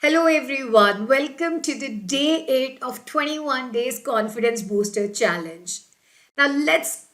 Hello everyone, welcome to the day 8 of 21 days confidence booster challenge. Now let's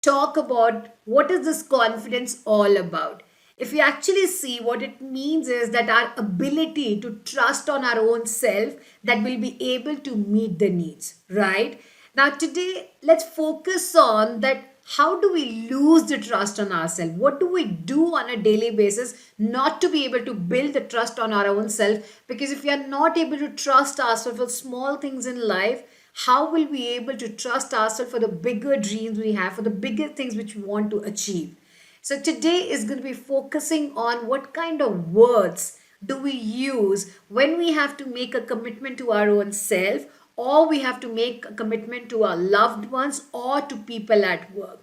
talk about what is this confidence all about. If you actually see what it means is that our ability to trust on our own self that will be able to meet the needs, right? Now today let's focus on that how do we lose the trust on ourselves? What do we do on a daily basis not to be able to build the trust on our own self? Because if we are not able to trust ourselves for small things in life, how will we be able to trust ourselves for the bigger dreams we have, for the bigger things which we want to achieve? So today is going to be focusing on what kind of words do we use when we have to make a commitment to our own self, or we have to make a commitment to our loved ones or to people at work.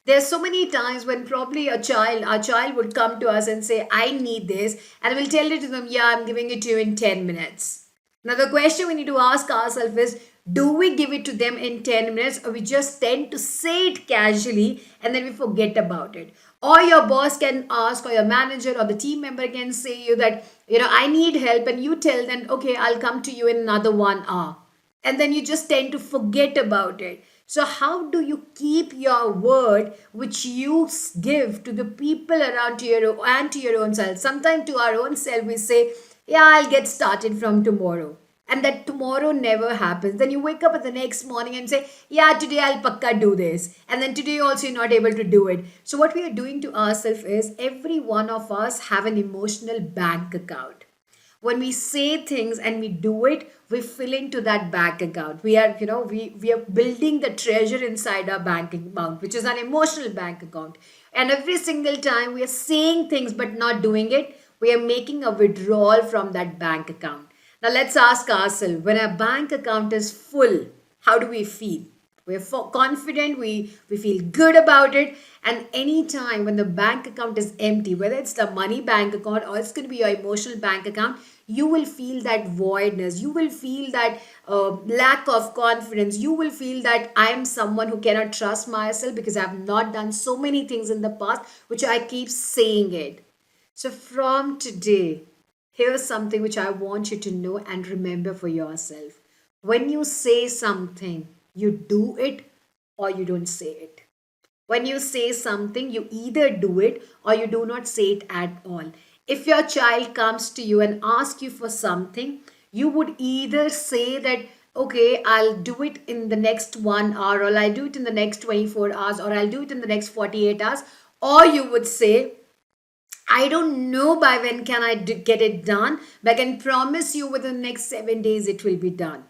There's so many times when probably our child would come to us and say, I need this, and we'll tell it to them, yeah, I'm giving it to you in 10 minutes. Now, the question we need to ask ourselves is, do we give it to them in 10 minutes, or we just tend to say it casually and then we forget about it? Or your boss can ask, or your manager or the team member can say you that, I need help, and you tell them, okay, I'll come to you in another 1 hour, and then you just tend to forget about it. So, how do you keep your word which you give to the people around you and to your own self? Sometimes to our own self, we say, yeah, I'll get started from tomorrow. And that tomorrow never happens. Then you wake up the next morning and say, yeah, today I'll pakka do this. And then today also you're not able to do it. So, what we are doing to ourselves is every one of us have an emotional bank account. When we say things and we do it, we fill into that bank account. We are building the treasure inside our bank account, which is an emotional bank account. And every single time we are saying things but not doing it, we are making a withdrawal from that bank account. Now let's ask ourselves, when our bank account is full, how do we feel? We're confident, we feel good about it. And anytime when the bank account is empty, whether it's the money bank account or it's going to be your emotional bank account, you will feel that voidness. You will feel that lack of confidence. You will feel that I am someone who cannot trust myself because I have not done so many things in the past, which I keep saying it. So from today, here's something which I want you to know and remember for yourself. When you say something, you do it or you don't say it. When you say something, you either do it or you do not say it at all. If your child comes to you and asks you for something, you would either say that, okay, I'll do it in the next 1 hour, or I'll do it in the next 24 hours, or I'll do it in the next 48 hours, or you would say, I don't know by when can I get it done, but I can promise you within the next 7 days it will be done.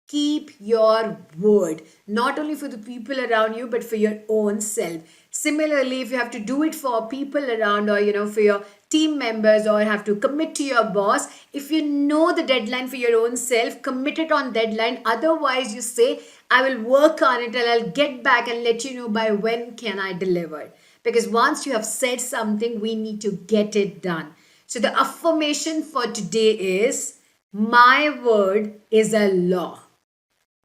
Keep your word, not only for the people around you, but for your own self. Similarly, if you have to do it for people around, or for your team members, or have to commit to your boss, if you know the deadline for your own self, commit it on deadline. Otherwise, you say, I will work on it and I'll get back and let you know by when can I deliver. Because once you have said something, we need to get it done. So the affirmation for today is, my word is a law.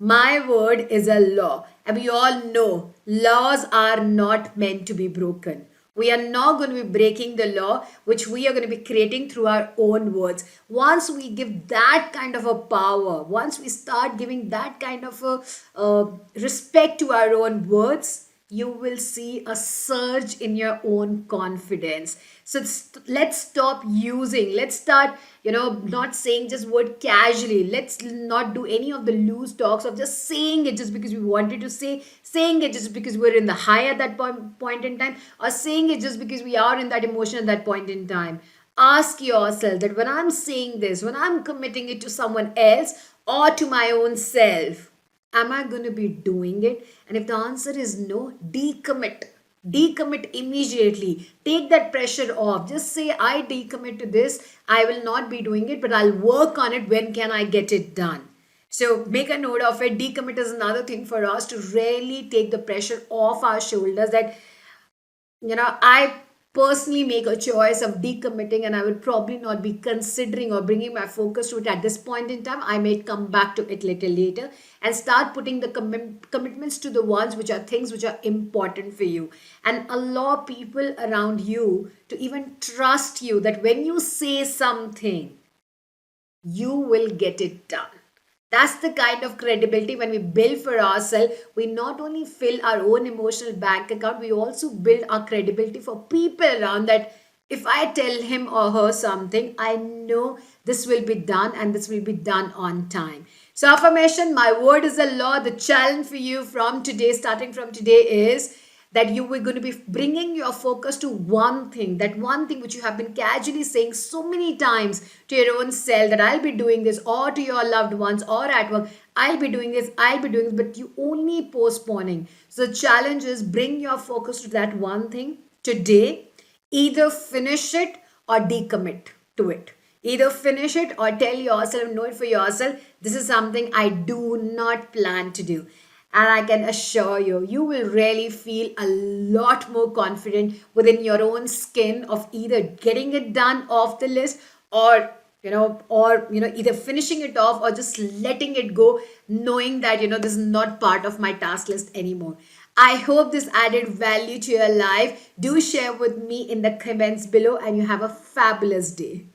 My word is a law. And we all know laws are not meant to be broken. We are not going to be breaking the law, which we are going to be creating through our own words. Once we give that kind of a power, once we start giving that kind of a respect to our own words, you will see a surge in your own confidence. So let's stop using, let's start, not saying just word casually. Let's not do any of the loose talks of just saying it just because we wanted to say, saying it just because we're in the high at that point in time, or saying it just because we are in that emotion at that point in time. Ask yourself that when I'm saying this, when I'm committing it to someone else or to my own self, am I going to be doing it? And if the answer is no, decommit. Decommit immediately. Take that pressure off. Just say, I decommit to this. I will not be doing it, but I'll work on it. When can I get it done? So make a note of it. Decommit is another thing for us to really take the pressure off our shoulders, that I personally make a choice of decommitting, and I would probably not be considering or bringing my focus to it at this point in time. I may come back to it little later and start putting the commitments to the ones which are things which are important for you, and allow people around you to even trust you that when you say something, you will get it done. That's the kind of credibility when we build for ourselves. We not only fill our own emotional bank account, we also build our credibility for people around that. If I tell him or her something, I know this will be done and this will be done on time. So, affirmation, my word is a law. The challenge for you from today, starting from today, is that you were going to be bringing your focus to one thing, that one thing which you have been casually saying so many times to your own self, that I'll be doing this, or to your loved ones, or at work, I'll be doing this, I'll be doing this, but you only postponing. So the challenge is bring your focus to that one thing today. Either finish it or decommit to it. Either finish it or tell yourself, know it for yourself, this is something I do not plan to do. And I can assure you, you will really feel a lot more confident within your own skin of either getting it done off the list, or either finishing it off or just letting it go, knowing that this is not part of my task list anymore. I hope this added value to your life. Do share with me in the comments below, and you have a fabulous day.